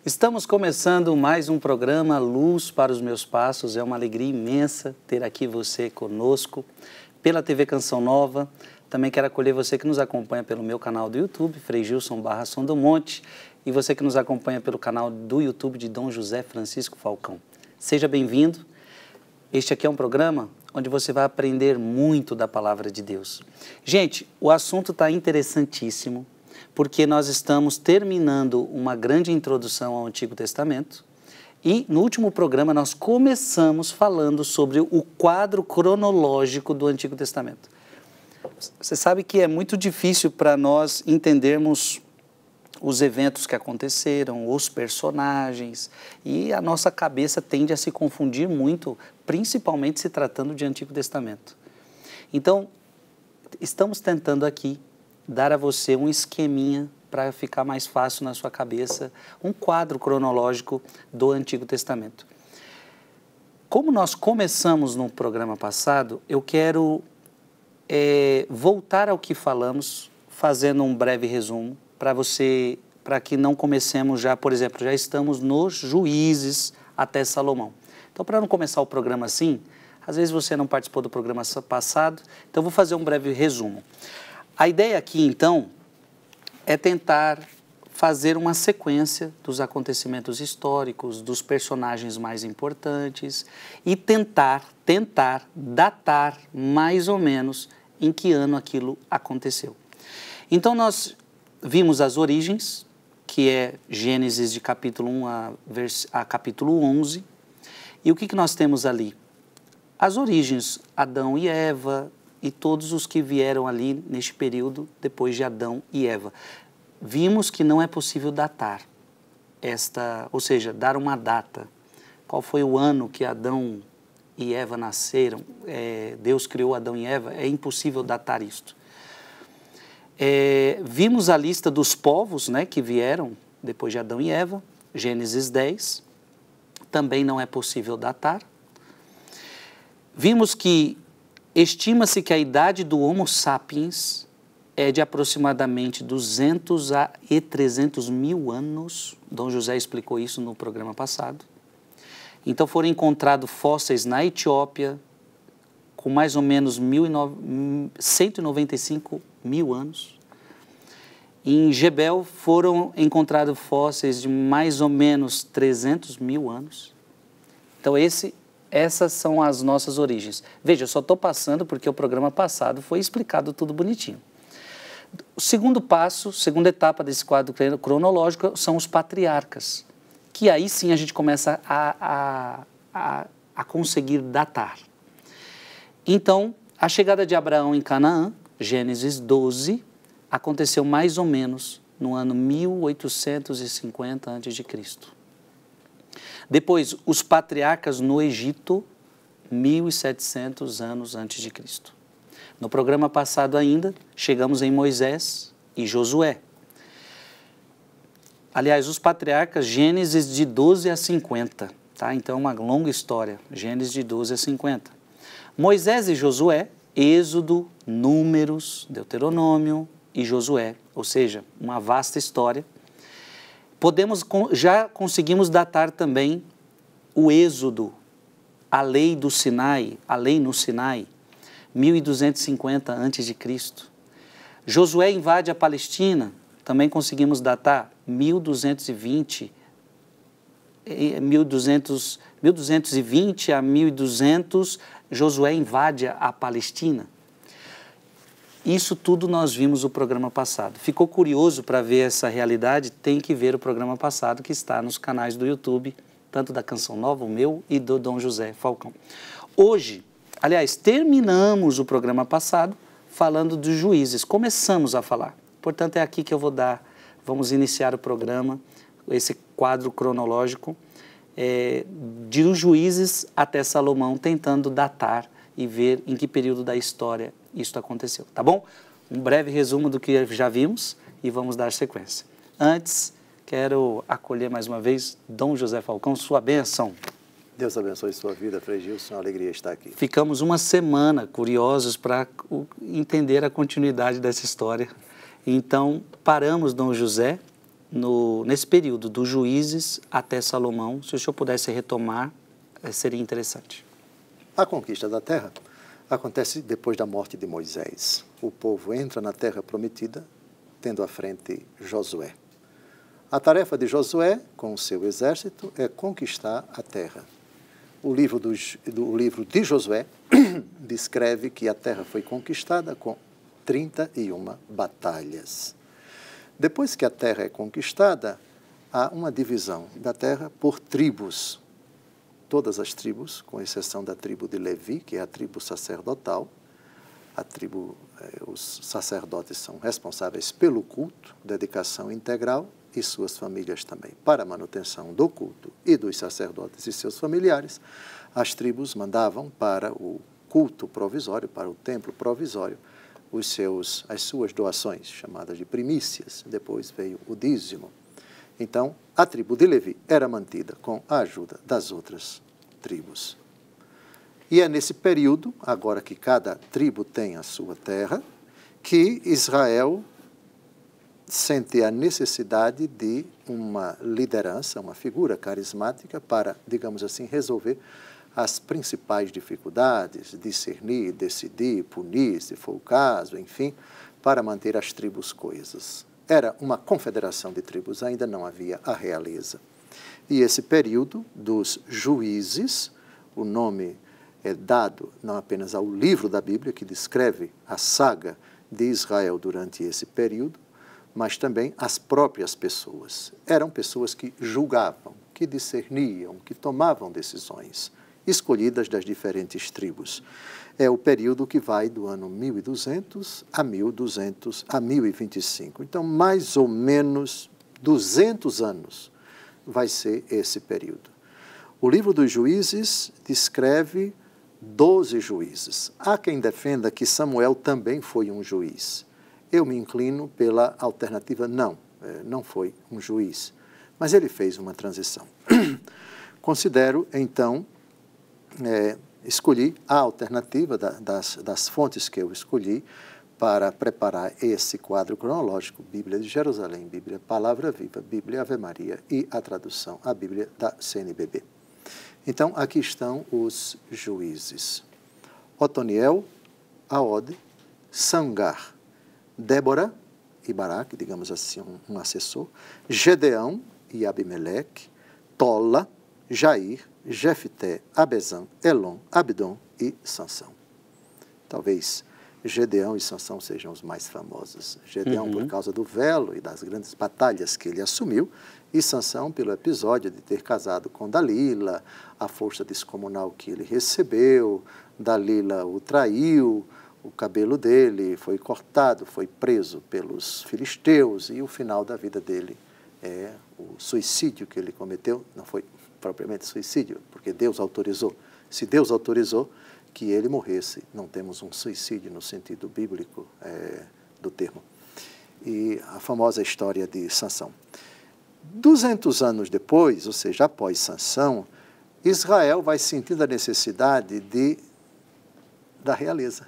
Estamos começando mais um programa Luz para os Meus Passos. É uma alegria imensa ter aqui você conosco pela TV Canção Nova. Também quero acolher você que nos acompanha pelo meu canal do YouTube, Frei Gilson / Som do Monte, e você que nos acompanha pelo canal do YouTube de Dom José Francisco Falcão. Seja bem-vindo. Este aqui é um programa onde você vai aprender muito da Palavra de Deus. Gente, o assunto está interessantíssimo, porque nós estamos terminando uma grande introdução ao Antigo Testamento e no último programa nós começamos falando sobre o quadro cronológico do Antigo Testamento. Você sabe que é muito difícil para nós entendermos os eventos que aconteceram, os personagens, e a nossa cabeça tende a se confundir muito, principalmente se tratando de Antigo Testamento. Então, estamos tentando aqui dar a você um esqueminha para ficar mais fácil na sua cabeça, um quadro cronológico do Antigo Testamento. Como nós começamos no programa passado, eu quero voltar ao que falamos, fazendo um breve resumo, para que não comecemos já, por exemplo, já estamos nos Juízes até Salomão. Então, para não começar o programa assim, às vezes você não participou do programa passado, então vou fazer um breve resumo. A ideia aqui, então, é tentar fazer uma sequência dos acontecimentos históricos, dos personagens mais importantes e tentar datar mais ou menos em que ano aquilo aconteceu. Então, nós vimos as origens, que é Gênesis de capítulo 1 a capítulo 11. E o que nós temos ali? As origens, Adão e Eva, e todos os que vieram ali neste período depois de Adão e Eva. Vimos que não é possível datar ou seja, dar uma data. Qual foi o ano que Adão e Eva nasceram? Deus criou Adão e Eva, é impossível datar isto. Vimos a lista dos povos, né, que vieram depois de Adão e Eva, Gênesis 10, também não é possível datar. Vimos que estima-se que a idade do Homo sapiens é de aproximadamente 200 a 300 mil anos. Dom José explicou isso no programa passado. Então foram encontrados fósseis na Etiópia com mais ou menos 195 mil anos. Em Jebel foram encontrados fósseis de mais ou menos 300 mil anos. Então essas são as nossas origens. Veja, eu só estou passando porque o programa passado foi explicado tudo bonitinho. O segundo passo, segunda etapa desse quadro cronológico são os patriarcas, que aí sim a gente começa a conseguir datar. Então, a chegada de Abraão em Canaã, Gênesis 12, aconteceu mais ou menos no ano 1850 a.C. Depois, os patriarcas no Egito, 1700 anos antes de Cristo. No programa passado ainda, chegamos em Moisés e Josué. Aliás, os patriarcas, Gênesis de 12 a 50, tá? Então, é uma longa história, Gênesis de 12 a 50. Moisés e Josué, Êxodo, Números, Deuteronômio e Josué, ou seja, uma vasta história. Já conseguimos datar também o Êxodo, a lei do Sinai, a lei no Sinai, 1250 a.C. Josué invade a Palestina, também conseguimos datar 1220 a 1200, Josué invade a Palestina. Isso tudo nós vimos no programa passado. Ficou curioso para ver essa realidade? Tem que ver o programa passado que está nos canais do YouTube, tanto da Canção Nova, o meu, e do Dom José Falcão. Hoje, aliás, terminamos o programa passado falando dos juízes. Começamos a falar. Portanto, é aqui que eu vamos iniciar o programa, esse quadro cronológico, de os juízes até Salomão, tentando datar e ver em que período da história isso aconteceu, tá bom? um breve resumo do que já vimos e vamos dar sequência. Antes, quero acolher mais uma vez Dom José Falcão, sua bênção. Deus abençoe sua vida, Frei Gilson, uma alegria estar aqui. Ficamos uma semana curiosos para entender a continuidade dessa história. Então, paramos, Dom José, nesse período dos Juízes até Salomão. Se o senhor pudesse retomar, seria interessante. A conquista da terra acontece depois da morte de Moisés. O povo entra na terra prometida, tendo à frente Josué. A tarefa de Josué, com o seu exército, é conquistar a terra. O livro de Josué descreve que a terra foi conquistada com 31 batalhas. Depois que a terra é conquistada, há uma divisão da terra por tribos. Todas as tribos, com exceção da tribo de Levi, que é a tribo sacerdotal, os sacerdotes são responsáveis pelo culto, dedicação integral, e suas famílias também, para a manutenção do culto e dos sacerdotes e seus familiares. As tribos mandavam para o culto provisório, para o templo provisório, as suas doações, chamadas de primícias. Depois veio o dízimo. Então, a tribo de Levi era mantida com a ajuda das outras tribos. E é nesse período, agora que cada tribo tem a sua terra, que Israel sente a necessidade de uma liderança, uma figura carismática para, digamos assim, resolver as principais dificuldades, discernir, decidir, punir, se for o caso, enfim, para manter as tribos coesas. Era uma confederação de tribos, ainda não havia a realeza. E esse período dos juízes, o nome é dado não apenas ao livro da Bíblia, que descreve a saga de Israel durante esse período, mas também as próprias pessoas. Eram pessoas que julgavam, que discerniam, que tomavam decisões, escolhidas das diferentes tribos. É o período que vai do ano 1200 a 1025. Então, mais ou menos 200 anos vai ser esse período. O livro dos Juízes descreve 12 juízes. Há quem defenda que Samuel também foi um juiz. Eu me inclino pela alternativa não foi um juiz, mas ele fez uma transição. Considero, então, escolhi a alternativa das fontes que eu escolhi para preparar esse quadro cronológico, Bíblia de Jerusalém, Bíblia Palavra Viva, Bíblia Ave Maria e a tradução, a Bíblia da CNBB. Então, aqui estão os juízes. Otoniel, Aode, Sangar, Débora e Baraque, digamos assim, um assessor, Gedeão e Abimeleque, Tola, Jair, Jefté, Abezã, Elon, Abdom e Sansão. Talvez Gedeão e Sansão sejam os mais famosos. Gedeão por causa do velo e das grandes batalhas que ele assumiu, e Sansão pelo episódio de ter casado com Dalila, a força descomunal que ele recebeu, Dalila o traiu, o cabelo dele foi cortado, foi preso pelos filisteus e o final da vida dele é o suicídio que ele cometeu. Não foi propriamente suicídio, porque Deus autorizou. Se Deus autorizou que ele morresse, não temos um suicídio no sentido bíblico do termo. E a famosa história de Sansão. 200 anos depois, ou seja, após Sansão, Israel vai sentindo a necessidade da realeza.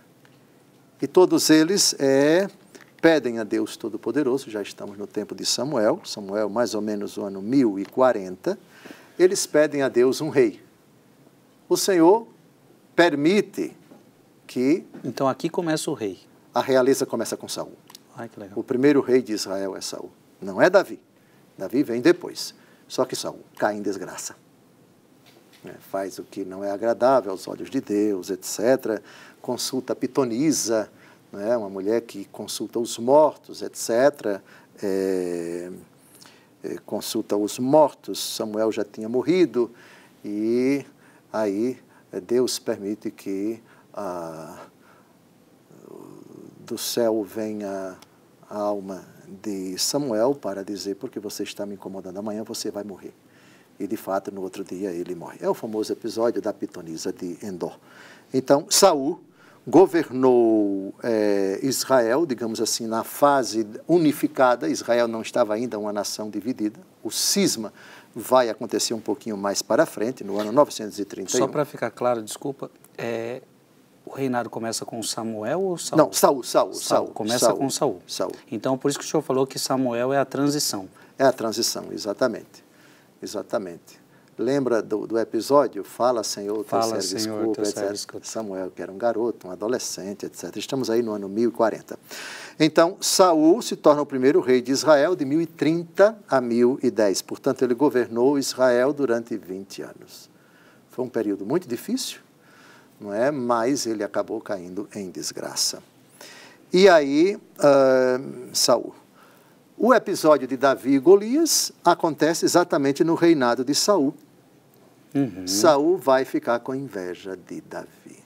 E todos eles pedem a Deus Todo-Poderoso, já estamos no tempo de Samuel mais ou menos no ano 1040, eles pedem a Deus um rei. O Senhor permite que... Então aqui começa o rei. A realeza começa com Saul. Ai, que legal. O primeiro rei de Israel é Saul, não é Davi. Davi vem depois. Só que Saul cai em desgraça. Faz o que não é agradável aos olhos de Deus, etc. Consulta Pitonisa, uma mulher que consulta os mortos, etc. Consulta os mortos, Samuel já tinha morrido, e aí Deus permite que do céu venha a alma de Samuel para dizer, porque você está me incomodando, amanhã você vai morrer. E, de fato, no outro dia ele morre. É o famoso episódio da Pitonisa de Endor. Então, Saul, governou Israel, digamos assim, na fase unificada. Israel não estava ainda uma nação dividida. O cisma vai acontecer um pouquinho mais para frente, no ano 931. Só para ficar claro, desculpa, o reinado começa com Samuel ou Saul? Não, Saul. Começa com Saul. Saul. Então, por isso que o senhor falou que Samuel é a transição. É a transição, exatamente. Exatamente. Lembra do episódio? Fala, Senhor, teu servo escuta, etc. Samuel, que era um garoto, um adolescente, etc. Estamos aí no ano 1040. Então, Saul se torna o primeiro rei de Israel de 1030 a 1010. Portanto, ele governou Israel durante 20 anos. Foi um período muito difícil, não é? Mas ele acabou caindo em desgraça. E aí, Saul. O episódio de Davi e Golias acontece exatamente no reinado de Saul. Saul vai ficar com inveja de Davi.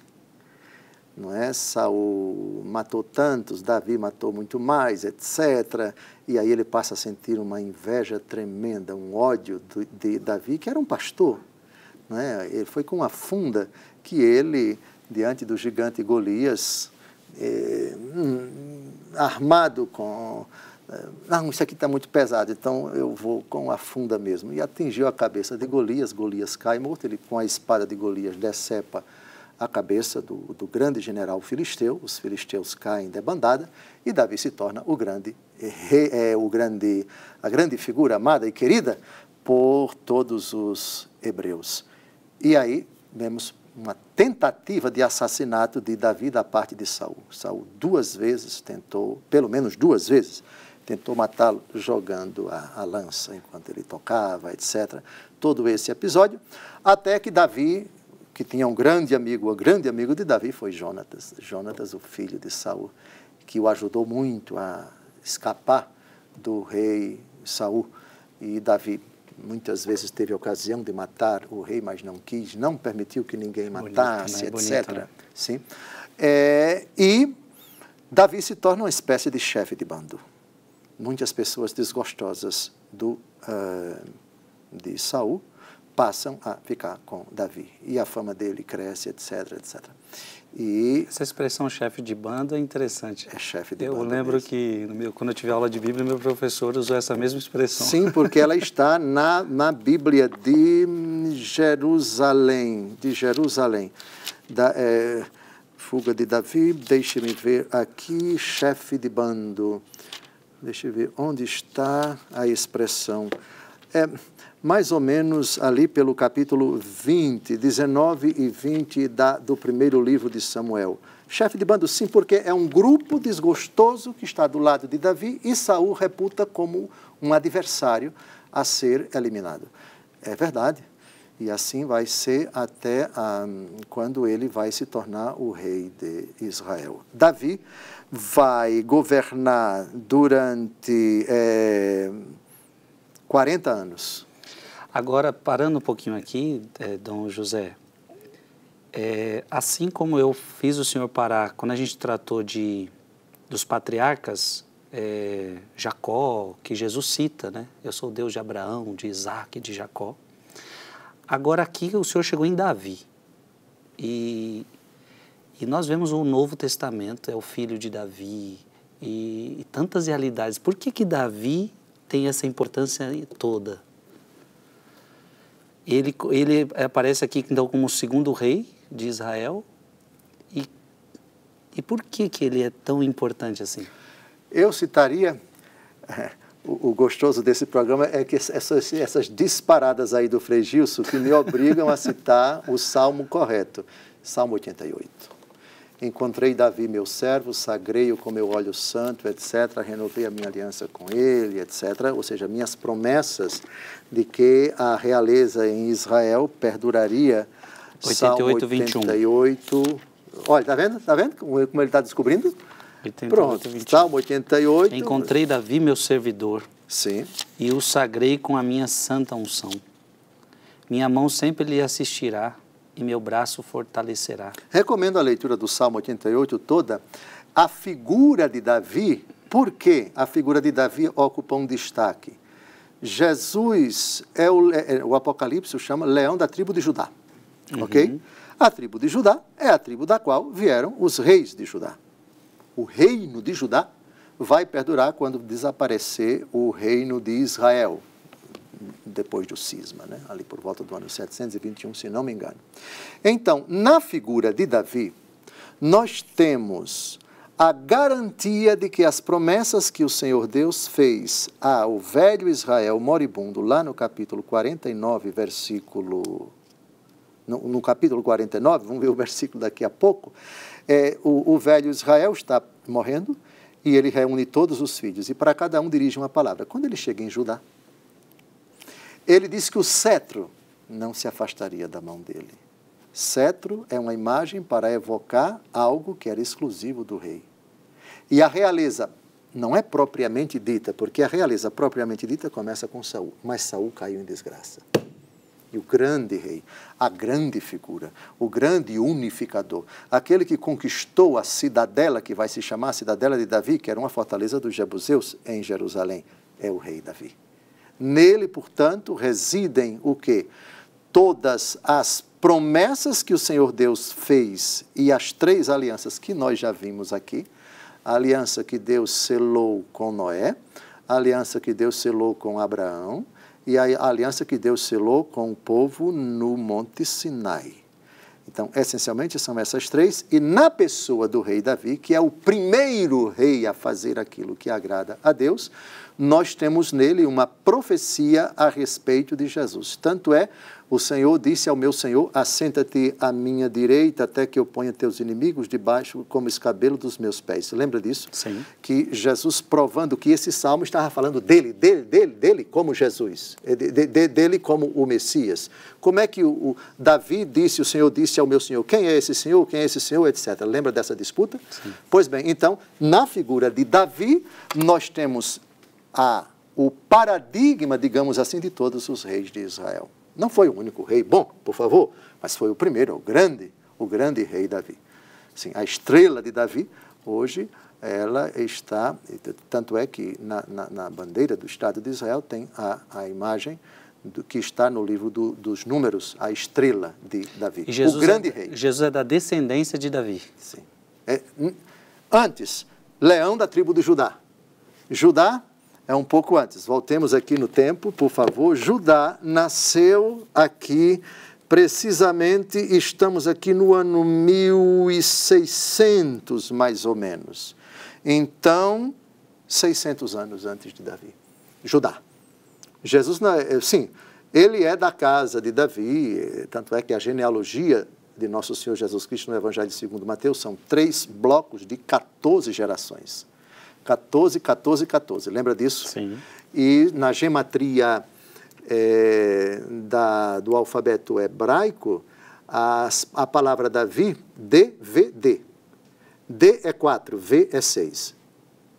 Não é? Saul matou tantos, Davi matou muito mais, etc. E aí ele passa a sentir uma inveja tremenda, um ódio de Davi, que era um pastor. Não é? Ele foi com a funda que ele, diante do gigante Golias, armado com... Não, isso aqui está muito pesado, então eu vou com a funda mesmo. E atingiu a cabeça de Golias, Golias cai morto, ele com a espada de Golias decepa a cabeça do grande general filisteu, os filisteus caem debandada, e Davi se torna a grande figura amada e querida por todos os hebreus. E aí vemos uma tentativa de assassinato de Davi da parte de Saul. Saul pelo menos duas vezes, tentou matá-lo jogando a lança enquanto ele tocava, etc. Todo esse episódio, até que Davi, que tinha um grande amigo, o grande amigo de Davi foi Jonatas. Jonatas, o filho de Saul, que o ajudou muito a escapar do rei Saul. E Davi muitas vezes teve a ocasião de matar o rei, mas não quis, não permitiu que ninguém matasse, etc. Bonito, né? Sim. E Davi se torna uma espécie de chefe de bando. Muitas pessoas desgostosas de Saul passam a ficar com Davi. E a fama dele cresce, etc, etc. E essa expressão chefe de bando é interessante. É chefe de bando. Eu lembro mesmo. Que, quando eu tive aula de Bíblia, meu professor usou essa mesma expressão. Sim, porque ela está na Bíblia de Jerusalém. Fuga de Davi, deixe-me ver aqui, chefe de bando. Deixa eu ver onde está a expressão. Mais ou menos ali pelo capítulo 20, 19 e 20 do primeiro livro de Samuel. Chefe de bando, sim, porque é um grupo desgostoso que está do lado de Davi e Saul reputa como um adversário a ser eliminado. É verdade. E assim vai ser até quando ele vai se tornar o rei de Israel. Davi vai governar durante 40 anos. Agora, parando um pouquinho aqui, Dom José, assim como eu fiz o senhor parar, quando a gente tratou dos patriarcas, Jacó, que Jesus cita, né? Eu sou o Deus de Abraão, de Isaac, de Jacó. Agora aqui o senhor chegou em Davi. E nós vemos o Novo Testamento, é o filho de Davi, e tantas realidades. Por que Davi tem essa importância toda? Ele aparece aqui então como o segundo rei de Israel. E por que ele é tão importante assim? Eu citaria... O gostoso desse programa é que essas disparadas aí do Frei Gilson que me obrigam a citar o Salmo correto. Salmo 88. Encontrei Davi, meu servo, sagrei-o com meu óleo santo, etc. Renovei a minha aliança com ele, etc. Ou seja, minhas promessas de que a realeza em Israel perduraria. 88, Salmo 88. 21. Olha, tá vendo como ele está descobrindo? 88, pronto, 21. Salmo 88. Encontrei Davi, meu servidor. Sim. E o sagrei com a minha santa unção. Minha mão sempre lhe assistirá e meu braço fortalecerá. Recomendo a leitura do Salmo 88 toda. A figura de Davi, por que a figura de Davi ocupa um destaque? Jesus, o Apocalipse o chama leão da tribo de Judá, ok? A tribo de Judá é a tribo da qual vieram os reis de Judá. O reino de Judá vai perdurar quando desaparecer o reino de Israel, depois do cisma, né? Ali por volta do ano 721, se não me engano. Então, na figura de Davi, nós temos a garantia de que as promessas que o Senhor Deus fez ao velho Israel moribundo, lá no capítulo 49, versículo... No capítulo 49, vamos ver o versículo daqui a pouco, o velho Israel está morrendo e ele reúne todos os filhos e para cada um dirige uma palavra. Quando ele chega em Judá, ele diz que o cetro não se afastaria da mão dele. Cetro é uma imagem para evocar algo que era exclusivo do rei. E a realeza não é propriamente dita, porque a realeza propriamente dita começa com Saul, mas Saul caiu em desgraça. E o grande rei, a grande figura, o grande unificador, aquele que conquistou a cidadela, que vai se chamar a Cidadela de Davi, que era uma fortaleza dos jebuseus em Jerusalém, é o rei Davi. Nele, portanto, residem o quê? Todas as promessas que o Senhor Deus fez e as 3 alianças que nós já vimos aqui, a aliança que Deus selou com Noé, a aliança que Deus selou com Abraão, e a aliança que Deus selou com o povo no Monte Sinai. Então, essencialmente, são essas 3, e na pessoa do rei Davi, que é o primeiro rei a fazer aquilo que agrada a Deus, nós temos nele uma profecia a respeito de Jesus. Tanto é, o Senhor disse ao meu Senhor, assenta-te à minha direita até que eu ponha teus inimigos debaixo como escabelo dos meus pés. Você lembra disso? Sim. Que Jesus provando que esse salmo estava falando dele como Jesus, dele como o Messias. Como é que o Davi disse, o Senhor disse ao meu Senhor, quem é esse Senhor, quem é esse Senhor, etc. Lembra dessa disputa? Sim. Pois bem, então, na figura de Davi, nós temos o paradigma, digamos assim, de todos os reis de Israel. Não foi o único rei bom, por favor, mas foi o primeiro, o grande rei Davi. Sim, a estrela de Davi, hoje, ela está, tanto é que na bandeira do Estado de Israel tem a imagem que está no livro dos Números, a estrela de Davi, o grande rei. Jesus é da descendência de Davi. Sim. Antes, leão da tribo de Judá. Judá é um pouco antes. Voltemos aqui no tempo, por favor. Judá nasceu aqui, precisamente, estamos aqui no ano 1600, mais ou menos. Então, 600 anos antes de Davi. Judá. Jesus, sim, ele é da casa de Davi, tanto é que a genealogia de Nosso Senhor Jesus Cristo no Evangelho segundo Mateus são 3 blocos de 14 gerações. 14, 14, 14. Lembra disso? Sim. E na gematria do alfabeto hebraico, a palavra Davi, D. D é 4, V é 6.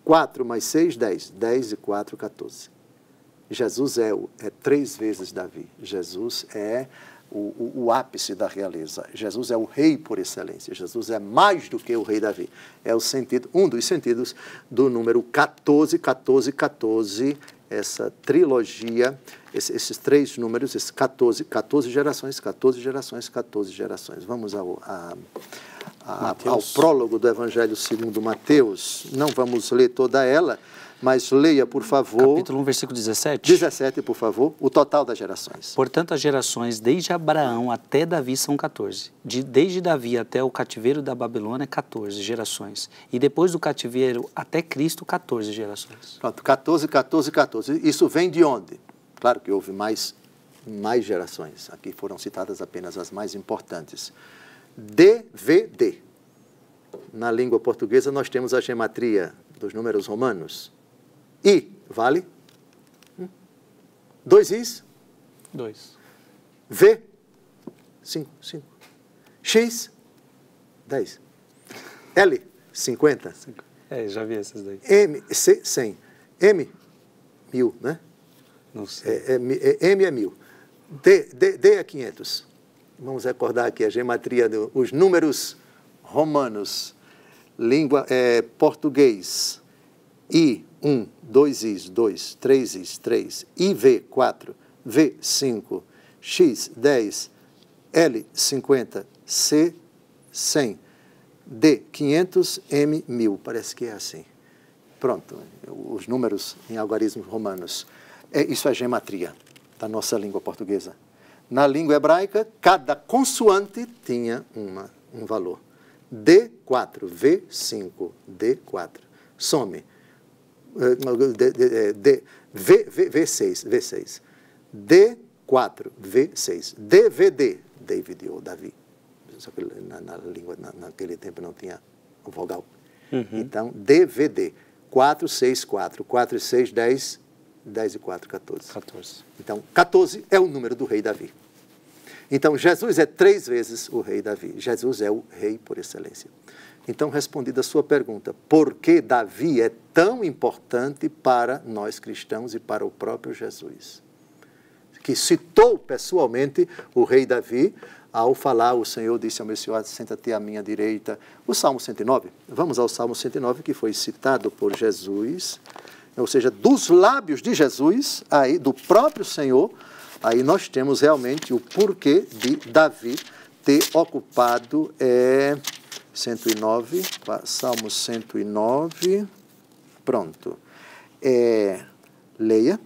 4 mais 6, 10. 10 e 4, 14. Jesus é 3 vezes Davi. Jesus é o ápice da realeza. Jesus é o rei por excelência. Jesus é mais do que o rei Davi. É o sentido, um dos sentidos do número 14, 14, 14, essa trilogia, esses 3 números, esses 14 gerações, 14 gerações, 14 gerações. Vamos ao prólogo do Evangelho segundo Mateus. Não vamos ler toda ela, mas leia, por favor. Capítulo 1, versículo 17. 17, por favor, o total das gerações. Portanto, as gerações desde Abraão até Davi são 14. Desde Davi até o cativeiro da Babilônia, 14 gerações. E depois do cativeiro até Cristo, 14 gerações. Pronto, 14, 14, 14. Isso vem de onde? Claro que houve mais gerações. Aqui foram citadas apenas as mais importantes. DVD. Na língua portuguesa, nós temos a gematria dos números romanos. I, vale? 2 Is? 2. V, 5. X, 10. L, 50. Já vi essas daí. M, C, 100. M, 1000, né? Não sei. M é 1000. D é 500. Vamos recordar aqui a gematria dos números romanos. Língua português. I, 1, 2 Is, 2, 3 Is, 3, IV, 4, V, 5, X, 10, L, 50, C, 100. D, 500, M, 1000. Parece que é assim. Pronto, os números em algarismos romanos. Isso é gematria da nossa língua portuguesa. Na língua hebraica, cada consoante tinha um valor. D4, V5, D4. Some. V6, V6. D4, V6. DVD, David ou Davi. Só que na língua, naquele tempo não tinha o vogal. Então, DVD. 4, 6, 4. 4 e 6, 10. 10 e 4, 14. 14. Então, 14 é o número do rei Davi. Então, Jesus é 3 vezes o rei Davi. Jesus é o rei por excelência. Então, respondida a sua pergunta, por que Davi é tão importante para nós cristãos e para o próprio Jesus? Que citou pessoalmente o rei Davi ao falar, o Senhor disse ao meu Senhor, senta-te à minha direita. O Salmo 109, vamos ao Salmo 109, que foi citado por Jesus, ou seja, dos lábios de Jesus, aí, do próprio Senhor, aí nós temos realmente o porquê de Davi ter ocupado 109, Salmo 109, pronto. Leia,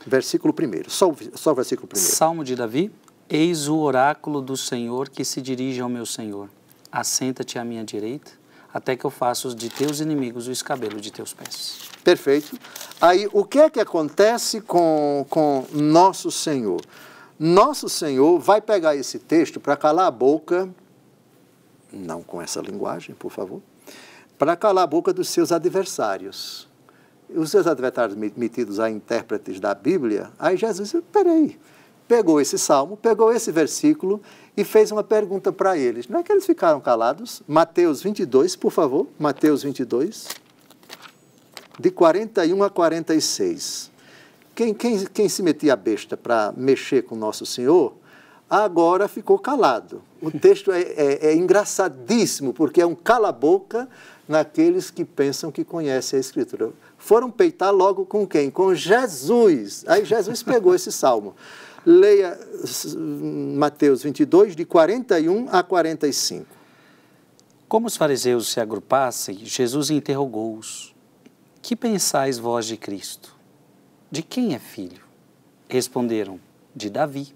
versículo 1, só o versículo 1. Salmo de Davi. Eis o oráculo do Senhor que se dirige ao meu Senhor. Assenta-te à minha direita, até que eu faça de teus inimigos o escabelo de teus pés. Perfeito. Aí, o que é que acontece com nosso Senhor? Nosso Senhor vai pegar esse texto para calar a boca, não com essa linguagem, por favor, para calar a boca dos seus adversários. Os seus adversários metidos a intérpretes da Bíblia, aí Jesus disse, peraí, pegou esse salmo, pegou esse versículo e fez uma pergunta para eles. Não é que eles ficaram calados? Mateus 22, por favor. Mateus 22, de 41 a 46. Quem se metia a besta para mexer com Nosso Senhor, agora ficou calado. O texto é engraçadíssimo, porque é um cala-boca naqueles que pensam que conhecem a Escritura. Foram peitar logo com quem? Com Jesus. Aí Jesus pegou esse salmo. Leia Mateus 22, de 41 a 45. Como os fariseus se agrupassem, Jesus interrogou-os. Que pensais vós de Cristo? De quem é filho? Responderam, de Davi.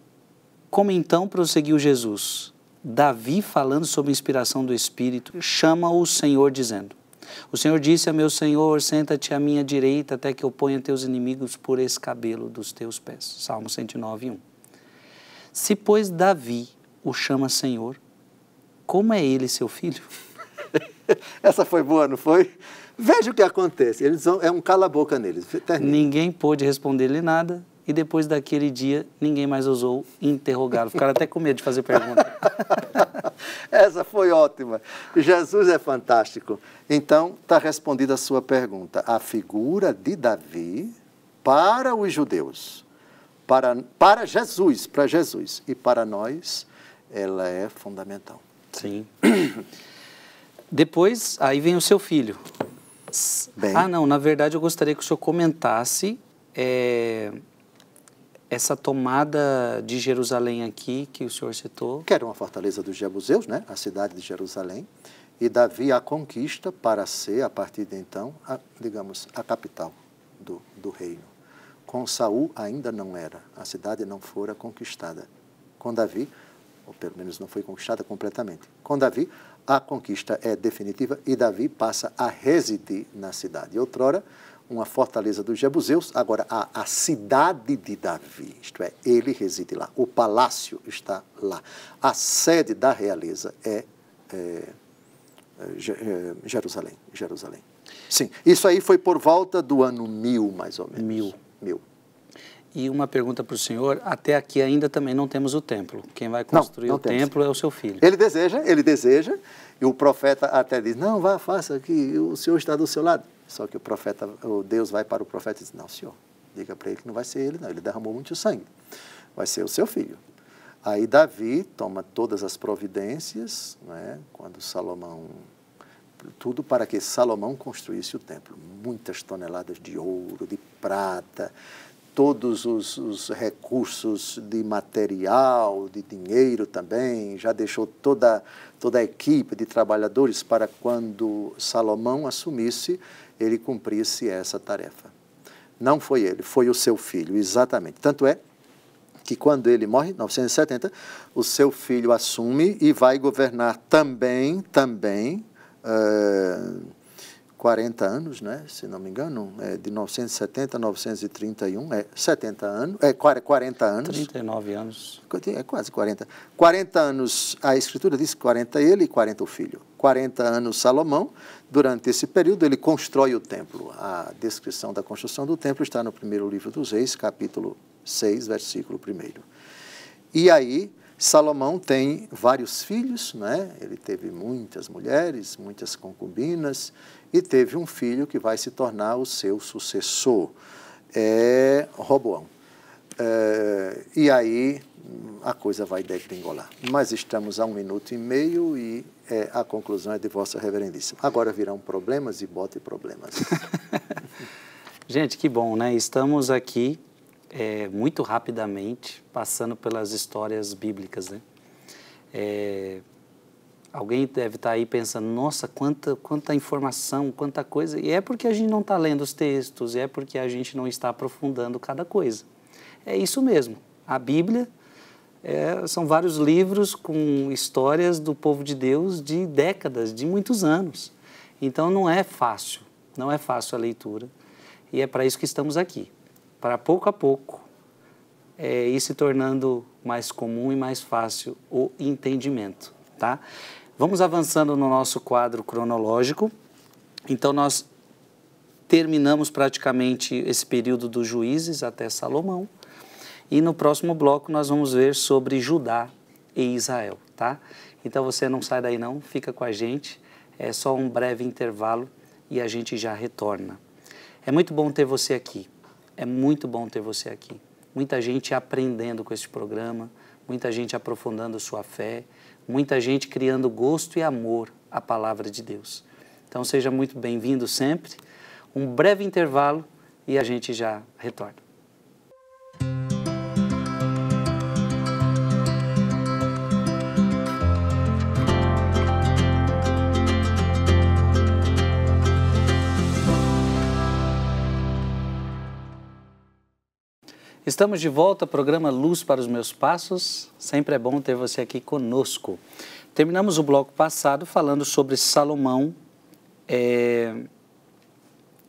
Como então prosseguiu Jesus? Davi, falando sobre a inspiração do Espírito, chama o Senhor dizendo, o Senhor disse a meu Senhor, senta-te à minha direita até que eu ponha teus inimigos por escabelo dos teus pés. Salmo 109, 1. Se, pois, Davi o chama Senhor, como é ele seu filho? Essa foi boa, não foi? Veja o que acontece. É um cala-boca neles. Ninguém pôde responder-lhe nada e depois daquele dia ninguém mais ousou interrogá-lo. Ficaram até com medo de fazer pergunta. Essa foi ótima. Jesus é fantástico. Então, está respondida a sua pergunta. A figura de Davi para os judeus, para Jesus e para nós, ela é fundamental. Sim. Depois, aí vem o seu filho. Bem, não, na verdade eu gostaria que o senhor comentasse essa tomada de Jerusalém aqui, que o senhor citou. Que era uma fortaleza dos jebuseus, né? A cidade de Jerusalém, e Davi a conquista para ser, a partir de então, digamos, a capital do reino. Com Saul ainda não era, a cidade não fora conquistada. Com Davi, ou pelo menos não foi conquistada completamente. Com Davi, a conquista é definitiva e Davi passa a residir na cidade. Outrora, uma fortaleza dos jebuseus, agora a cidade de Davi, isto é, ele reside lá, o palácio está lá. A sede da realeza é Jerusalém. Sim, isso aí foi por volta do ano 1000, mais ou menos. 1000. E uma pergunta para o senhor, até aqui ainda também não temos o templo. Quem vai construir o templo é o seu filho. Ele deseja, e o profeta até diz, não, vá, faça aqui, o Senhor está do seu lado. Só que o Deus vai para o profeta e diz, não, Senhor, diga para ele que não vai ser ele, não, ele derramou muito sangue, vai ser o seu filho. Aí Davi toma todas as providências, né, quando Salomão, tudo para que Salomão construísse o templo. Muitas toneladas de ouro, de prata, todos os recursos de material, de dinheiro também, já deixou toda a equipe de trabalhadores para quando Salomão assumisse, ele cumprisse essa tarefa. Não foi ele, foi o seu filho, exatamente. Tanto é que quando ele morre, em 970, o seu filho assume e vai governar também 40 anos, né? Se não me engano, de 970 a 931, 70 anos, 40 anos. 39 anos. É quase 40. 40 anos, a Escritura diz 40 ele e 40 o filho. 40 anos Salomão. Durante esse período ele constrói o templo. A descrição da construção do templo está no primeiro livro dos Reis, capítulo 6, versículo 1. E aí, Salomão tem vários filhos, né? Ele teve muitas mulheres, muitas concubinas, e teve um filho que vai se tornar o seu sucessor, Roboão. E aí a coisa vai degringolar. Mas estamos a 1 minuto e meio e a conclusão é de Vossa Reverendíssima. Agora virão problemas e bote problemas. Gente, que bom, né? Estamos aqui muito rapidamente passando pelas histórias bíblicas, né? Alguém deve estar aí pensando, nossa, quanta informação, quanta coisa. E é porque a gente não está lendo os textos, é porque a gente não está aprofundando cada coisa. É isso mesmo. A Bíblia são vários livros com histórias do povo de Deus de décadas, de muitos anos. Então não é fácil a leitura. E é para isso que estamos aqui. Para pouco a pouco ir se tornando mais comum e mais fácil o entendimento, tá? Vamos avançando no nosso quadro cronológico. Então, nós terminamos praticamente esse período dos Juízes até Salomão. E no próximo bloco nós vamos ver sobre Judá e Israel, tá? Então, você não sai daí não, fica com a gente. É só um breve intervalo e a gente já retorna. É muito bom ter você aqui. É muito bom ter você aqui. Muita gente aprendendo com este programa, muita gente aprofundando sua fé, muita gente criando gosto e amor à palavra de Deus. Então seja muito bem-vindo sempre. Um breve intervalo e a gente já retorna. Estamos de volta ao programa Luz para os Meus Passos. Sempre é bom ter você aqui conosco. Terminamos o bloco passado falando sobre Salomão.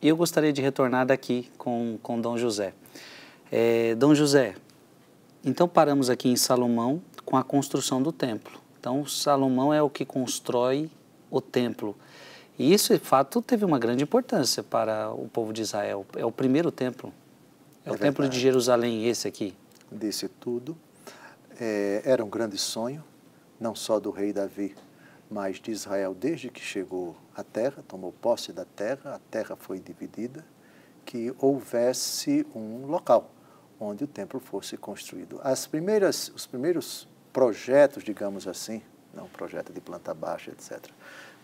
Eu gostaria de retornar daqui com Dom José. Dom José, então paramos aqui em Salomão com a construção do templo. Então Salomão é o que constrói o templo. E isso, de fato, teve uma grande importância para o povo de Israel. É o primeiro templo. É o templo de Jerusalém, esse aqui. Disse tudo. Era um grande sonho, não só do rei Davi, mas de Israel desde que chegou à terra, tomou posse da terra, a terra foi dividida, que houvesse um local onde o templo fosse construído. Os primeiros projetos, digamos assim, não projeto de planta baixa, etc.,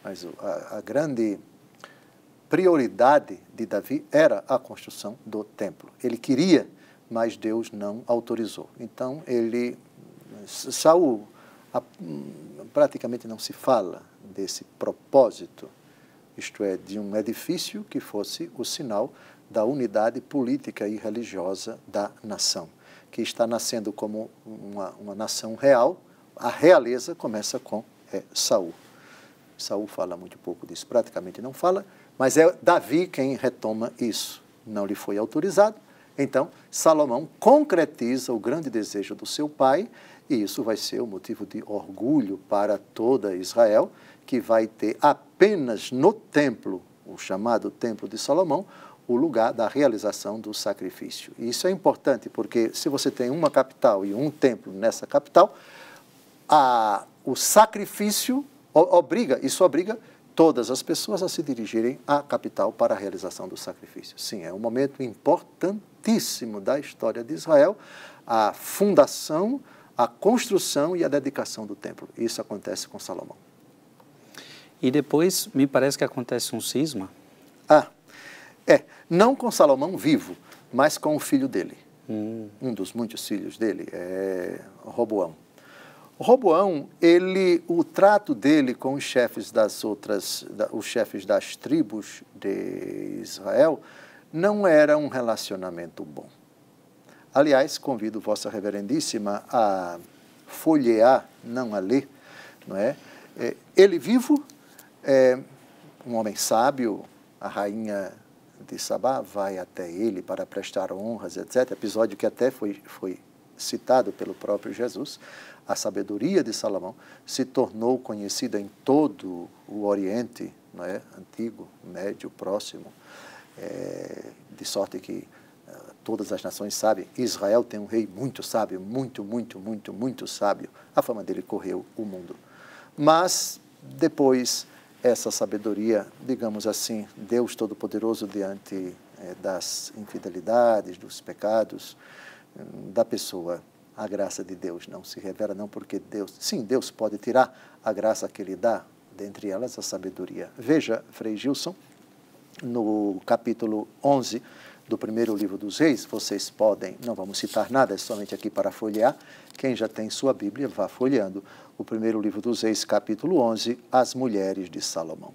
mas a grande prioridade de Davi era a construção do templo. Ele queria, mas Deus não autorizou. Então, Saul, praticamente não se fala desse propósito, isto é, de um edifício que fosse o sinal da unidade política e religiosa da nação, que está nascendo como uma nação real. A realeza começa com Saul. Saul fala muito pouco disso, praticamente não fala, mas é Davi quem retoma isso. Não lhe foi autorizado. Então, Salomão concretiza o grande desejo do seu pai, e isso vai ser um motivo de orgulho para toda Israel, que vai ter apenas no templo, o chamado Templo de Salomão, o lugar da realização do sacrifício. E isso é importante, porque se você tem uma capital e um templo nessa capital, o sacrifício obriga todas as pessoas a se dirigirem à capital para a realização do sacrifício. Sim, é um momento importantíssimo da história de Israel, a fundação, a construção e a dedicação do templo. Isso acontece com Salomão. E depois, me parece que acontece um cisma. Não com Salomão vivo, mas com o filho dele. Um dos muitos filhos dele é Roboão. Roboão, o trato dele com os chefes os chefes das tribos de Israel, não era um relacionamento bom. Aliás, convido Vossa Reverendíssima a folhear, não a ler, não é? Ele vivo, um homem sábio, a rainha de Sabá vai até ele para prestar honras, etc. Episódio que até foi citado pelo próprio Jesus. A sabedoria de Salomão se tornou conhecida em todo o Oriente, não é? Antigo, Médio, Próximo, de sorte que todas as nações sabem. Israel tem um rei muito sábio, muito sábio. A fama dele correu o mundo. Mas, depois, essa sabedoria, digamos assim, Deus Todo-Poderoso diante das infidelidades, dos pecados da pessoa, a graça de Deus não se revela, não porque Deus pode tirar a graça que Ele dá, dentre elas a sabedoria. Veja, Frei Gilson, no capítulo 11 do primeiro livro dos Reis, vocês podem, não vamos citar nada, é somente aqui para folhear, quem já tem sua Bíblia, vá folheando, o primeiro livro dos Reis, capítulo 11, as mulheres de Salomão.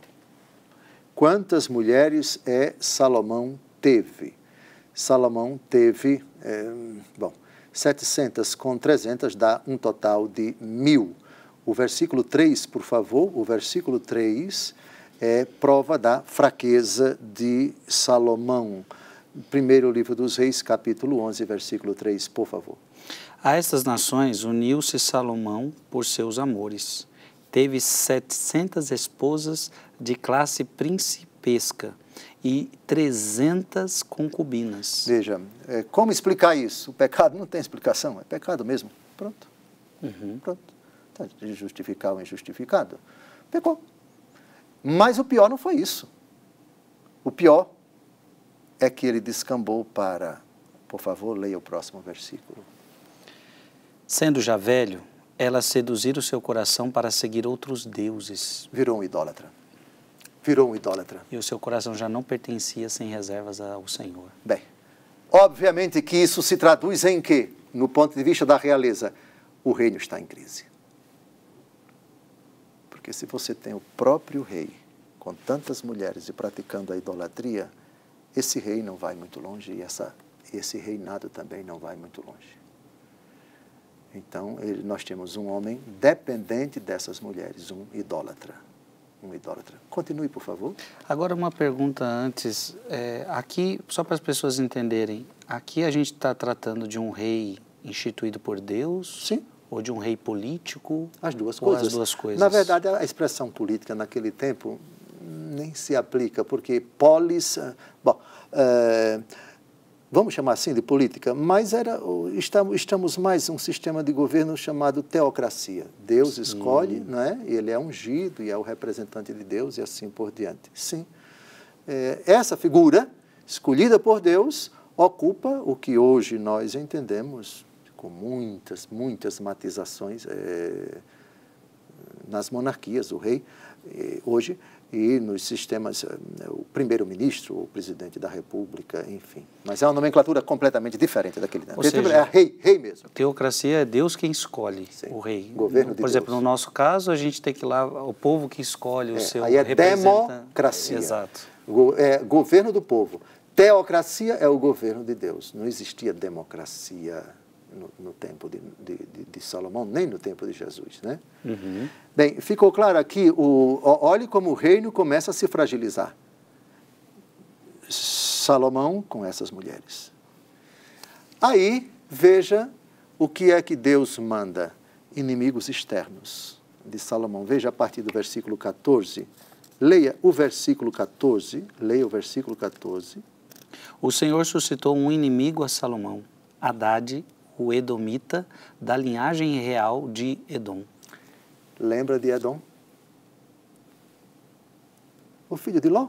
Quantas mulheres Salomão teve? Salomão teve, 700 com 300 dá um total de 1000. O versículo 3, por favor, o versículo 3 é prova da fraqueza de Salomão. Primeiro livro dos Reis, capítulo 11, versículo 3, por favor. A estas nações uniu-se Salomão por seus amores. Teve 700 esposas de classe principesca e 300 concubinas. Veja, como explicar isso? O pecado não tem explicação, é pecado mesmo. Pronto. Pronto. Está justificar o injustificado. Pecou. Mas o pior não foi isso. O pior é que ele descambou para... Por favor, leia o próximo versículo. Sendo já velho, ela seduzira o seu coração para seguir outros deuses. Virou um idólatra. Virou um idólatra. E o seu coração já não pertencia sem reservas ao Senhor. Bem, obviamente que isso se traduz em quê? No ponto de vista da realeza, o reino está em crise. Porque se você tem o próprio rei com tantas mulheres e praticando a idolatria, esse rei não vai muito longe e esse reinado também não vai muito longe. Então, nós temos um homem dependente dessas mulheres, um idólatra. Continue, por favor. Agora, uma pergunta antes. Aqui, só para as pessoas entenderem, aqui a gente está tratando de um rei instituído por Deus? Sim. Ou de um rei político? As duas coisas. As duas coisas. Na verdade, a expressão política naquele tempo nem se aplica, porque polis... vamos chamar assim de política, mas estamos mais um sistema de governo chamado teocracia. Deus escolhe, não é? Ele é ungido e é o representante de Deus e assim por diante. Sim. Essa figura, escolhida por Deus, ocupa o que hoje nós entendemos com muitas matizações nas monarquias, o rei, hoje, e nos sistemas, o primeiro-ministro, o presidente da república, enfim. Mas é uma nomenclatura completamente diferente daquele tempo. Ou seja, é rei mesmo. Teocracia é Deus quem escolhe o rei. Governo de Deus. Por exemplo, no nosso caso, a gente tem que ir lá, o povo que escolhe o seu aí representante. Democracia. Exato. Governo do povo. Teocracia é o governo de Deus. Não existia democracia no tempo de Salomão, nem no tempo de Jesus, né? Bem, ficou claro aqui, olhe como o reino começa a se fragilizar. Salomão com essas mulheres. Aí, veja o que é que Deus manda. Inimigos externos de Salomão. Veja a partir do versículo 14. Leia o versículo 14. O Senhor suscitou um inimigo a Salomão, Hadade, o Edomita, da linhagem real de Edom. Lembra de Edom? O filho de Ló?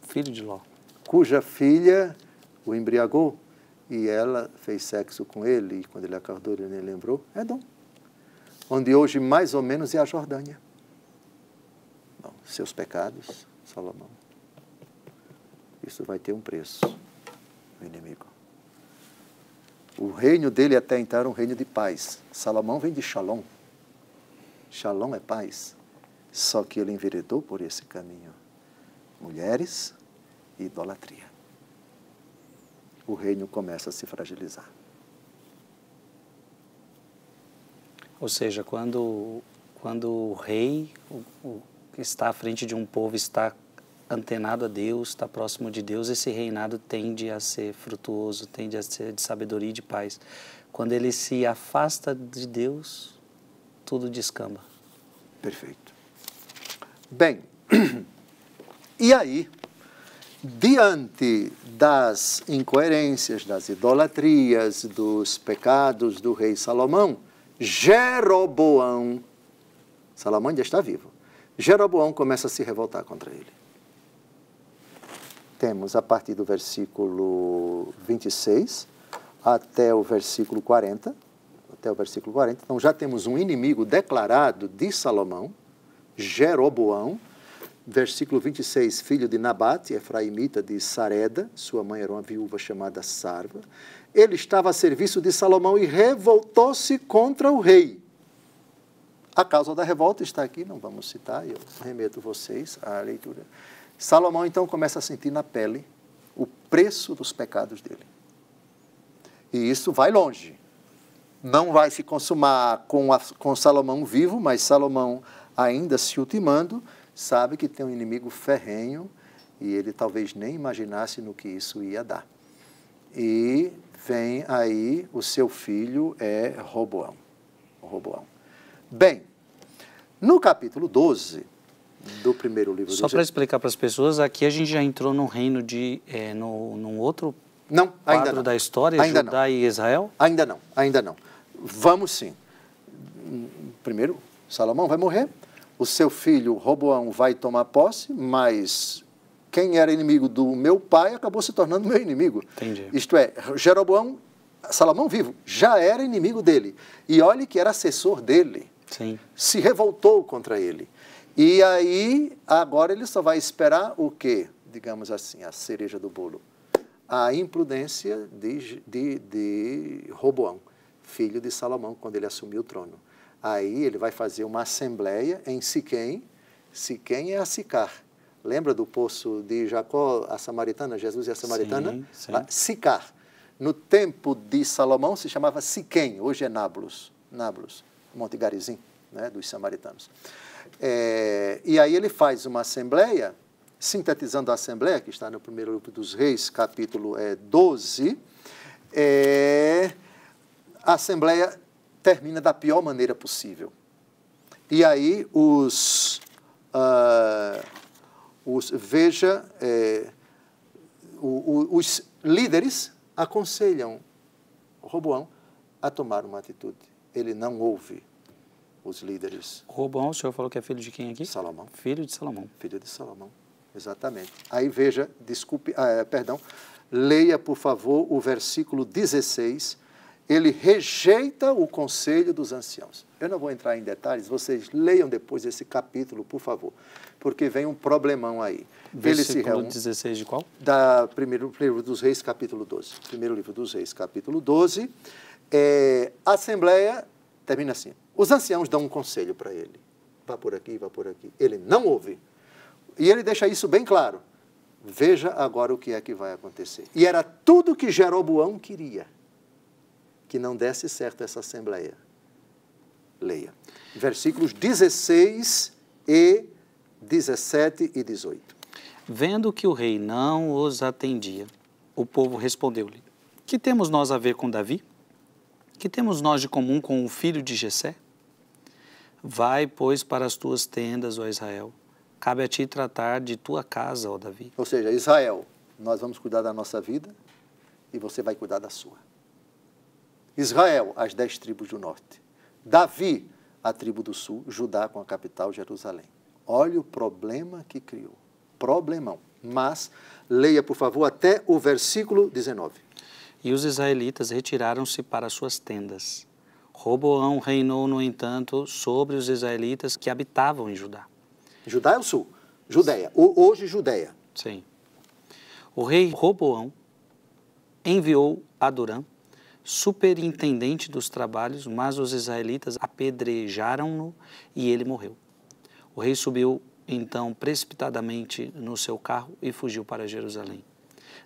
Filho de Ló. Cuja filha o embriagou e ela fez sexo com ele e quando ele acordou ele nem lembrou. Edom. Onde hoje mais ou menos é a Jordânia. Bom, seus pecados, Salomão. Isso vai ter um preço, o inimigo. O reino dele até então era um reino de paz. Salomão vem de Shalom. Shalom é paz. Só que ele enveredou por esse caminho. Mulheres e idolatria. O reino começa a se fragilizar. Ou seja, quando o rei que está à frente de um povo está antenado a Deus, está próximo de Deus, esse reinado tende a ser frutuoso, tende a ser de sabedoria e de paz. Quando ele se afasta de Deus, tudo descamba. Perfeito. Bem, e aí, diante das incoerências, das idolatrias, dos pecados do rei Salomão, Jeroboão, Salomão ainda está vivo, Jeroboão começa a se revoltar contra ele. Temos a partir do versículo 26 até o versículo 40. Então já temos um inimigo declarado de Salomão, Jeroboão. Versículo 26, filho de Nabate, efraimita de Sareda, sua mãe era uma viúva chamada Sarva. Ele estava a serviço de Salomão e revoltou-se contra o rei. A causa da revolta está aqui, não vamos citar, eu remeto vocês à leitura. Salomão, então, começa a sentir na pele o preço dos pecados dele. E isso vai longe. Não vai se consumar com Salomão vivo, mas Salomão, ainda se ultimando, sabe que tem um inimigo ferrenho e ele talvez nem imaginasse no que isso ia dar. E vem aí o seu filho, Roboão. Bem, no capítulo 12... do primeiro livro Só para explicar para as pessoas, aqui a gente já entrou num reino num outro quadro da história, ainda Judá não. e Israel? Ainda não. Vamos sim. Primeiro, Salomão vai morrer, o seu filho Roboão vai tomar posse, mas quem era inimigo do meu pai acabou se tornando meu inimigo. Entendi. Isto é, Jeroboão, Salomão vivo, já era inimigo dele. E olhe que era assessor dele. Sim. Se revoltou contra ele. E aí, agora ele só vai esperar o quê? Digamos assim, a cereja do bolo. A imprudência de Roboão, filho de Salomão, quando ele assumiu o trono. Aí ele vai fazer uma assembleia em Siquém. Siquém é a Sicar. Lembra do poço de Jacó, a samaritana, Jesus e a samaritana? Sim, sim. Sicar. No tempo de Salomão se chamava Siquém, hoje é Nablus, Monte Garizim, né, dos samaritanos. E aí ele faz uma assembleia, sintetizando a assembleia, que está no primeiro livro dos Reis, capítulo 12, a assembleia termina da pior maneira possível. E aí os líderes aconselham Roboão a tomar uma atitude. Ele não ouve os líderes. Roboão, o senhor falou que é filho de quem aqui? Salomão. Filho de Salomão. Filho de Salomão, exatamente. Aí veja, leia, por favor, o versículo 16. Ele rejeita o conselho dos anciãos. Eu não vou entrar em detalhes, vocês leiam depois esse capítulo, por favor, porque vem um problemão aí. Versículo 16 de qual? Primeiro livro dos Reis, capítulo 12. Primeiro livro dos Reis, capítulo 12. A assembleia termina assim. Os anciãos dão um conselho para ele. Vá por aqui, vá por aqui. Ele não ouve. E ele deixa isso bem claro. Veja agora o que é que vai acontecer. E era tudo que Jeroboão queria, que não desse certo essa assembleia. Leia. Versículos 16 e 17 e 18. Vendo que o rei não os atendia, o povo respondeu-lhe: que temos nós a ver com Davi? Que temos nós de comum com o filho de Jessé? Vai, pois, para as tuas tendas, ó Israel. Cabe a ti tratar de tua casa, ó Davi. Ou seja, Israel, nós vamos cuidar da nossa vida e você vai cuidar da sua. Israel, as 10 tribos do norte. Davi, a tribo do sul, Judá com a capital, Jerusalém. Olha o problema que criou. Problemão. Mas, leia, por favor, até o versículo 19. E os israelitas retiraram-se para suas tendas. Roboão reinou, no entanto, sobre os israelitas que habitavam em Judá. Judá é o sul. Judéia. Hoje, Judéia. Sim. O rei Roboão enviou Adorã, superintendente dos trabalhos, mas os israelitas apedrejaram-no e ele morreu. O rei subiu então precipitadamente no seu carro e fugiu para Jerusalém.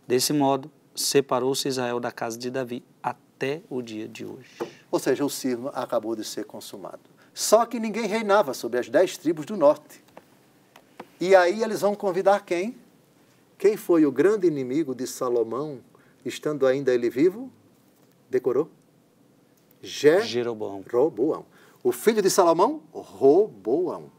Desse modo, separou-se Israel da casa de Davi até o dia de hoje. Ou seja, o cisma acabou de ser consumado. Só que ninguém reinava sobre as 10 tribos do norte. E aí eles vão convidar quem? Quem foi o grande inimigo de Salomão, estando ainda ele vivo? Decorou? Jeroboão. Roboão. O filho de Salomão? Roboão.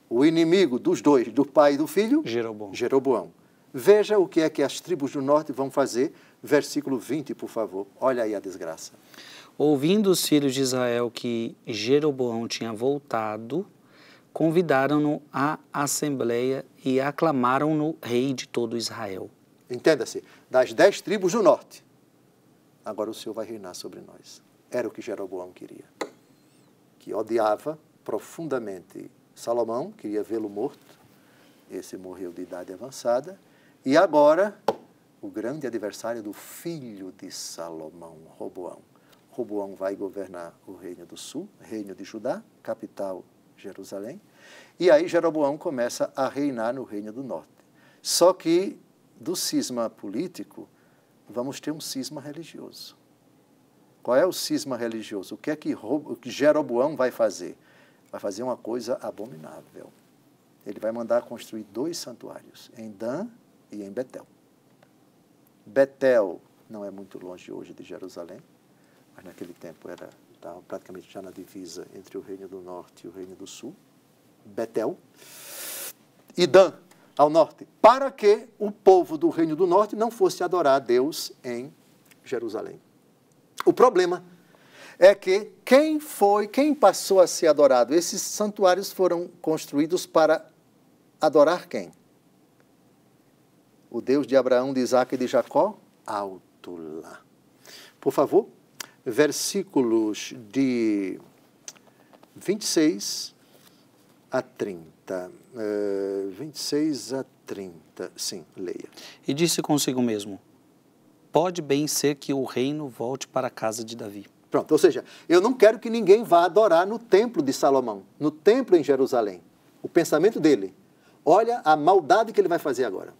O inimigo dos dois, do pai e do filho? Jeroboão. Jeroboão. Veja o que é que as tribos do norte vão fazer. Versículo 20, por favor. Olha aí a desgraça. Ouvindo os filhos de Israel que Jeroboão tinha voltado, convidaram-no à assembleia e aclamaram-no rei de todo Israel. Entenda-se, das 10 tribos do norte, agora o Senhor vai reinar sobre nós. Era o que Jeroboão queria. Que odiava profundamente Salomão, queria vê-lo morto. Esse morreu de idade avançada. E agora, o grande adversário do filho de Salomão, Roboão. Roboão vai governar o reino do sul, reino de Judá, capital Jerusalém. E aí Jeroboão começa a reinar no reino do norte. Só que do cisma político, vamos ter um cisma religioso. Qual é o cisma religioso? O que é que Jeroboão vai fazer? Vai fazer uma coisa abominável. Ele vai mandar construir 2 santuários, em Dan e em Betel. Betel não é muito longe hoje de Jerusalém, mas naquele tempo estava praticamente já na divisa entre o reino do norte e o reino do sul. Betel e Dan, ao norte, para que o povo do reino do norte não fosse adorar a Deus em Jerusalém. O problema é que quem passou a ser adorado? Esses santuários foram construídos para adorar quem? O Deus de Abraão, de Isaac e de Jacó? Alto lá. Por favor, versículos de 26 a 30. 26 a 30, sim, leia. E disse consigo mesmo, pode bem ser que o reino volte para a casa de Davi. Pronto, ou seja, eu não quero que ninguém vá adorar no templo de Salomão, no templo em Jerusalém. O pensamento dele, olha a maldade que ele vai fazer agora.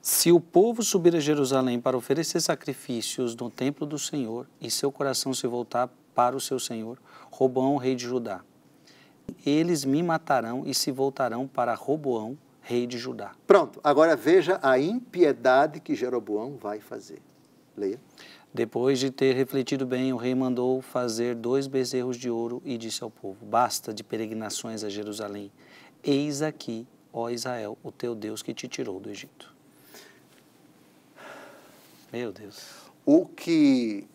Se o povo subir a Jerusalém para oferecer sacrifícios no templo do Senhor e seu coração se voltar para o seu Senhor, Roboão, rei de Judá, eles me matarão e se voltarão para Roboão, rei de Judá. Pronto, agora veja a impiedade que Jeroboão vai fazer. Leia. Depois de ter refletido bem, o rei mandou fazer 2 bezerros de ouro e disse ao povo, basta de peregrinações a Jerusalém. Eis aqui, ó Israel, o teu Deus que te tirou do Egito. Meu Deus. O que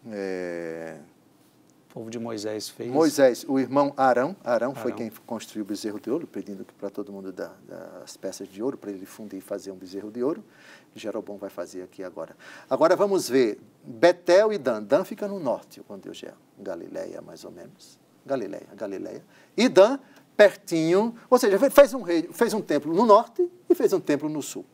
o povo de Moisés fez. Moisés, o irmão Arão foi quem construiu o bezerro de ouro, pedindo para todo mundo dar as peças de ouro, para ele fundir e fazer um bezerro de ouro. Jeroboão vai fazer aqui agora. Agora vamos ver, Betel e Dan. Dan fica no norte, onde hoje é Galileia, mais ou menos. Galileia. E Dan, pertinho, ou seja, fez um templo no norte e fez um templo no sul,